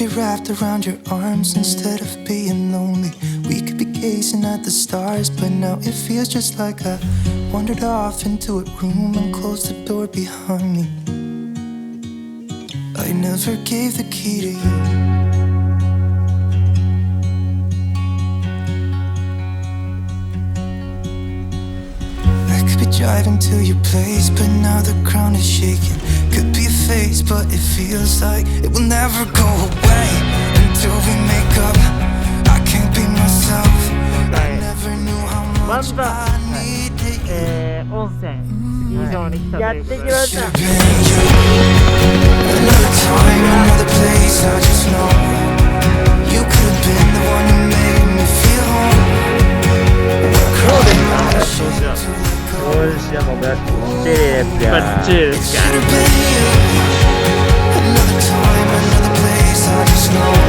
be wrapped around your arms instead of being lonely. We could be gazing at the stars, but now it feels just like I wandered off into a room and closed the door behind me. I never gave the key to you. I could be driving to your place, but now the ground is shaking. Could be a phase, but it feels like it will never go away until we make up. I can't be myself. I never knew how much I needed you. 温泉スキー場に来たということでやってきました。 Another time, another place. I just know you could have been the one who made me feel home. We're crawling on the shore to let go. どうしようもバッチリですよ。バッチリですか Should have been you. Another time, another place. I just know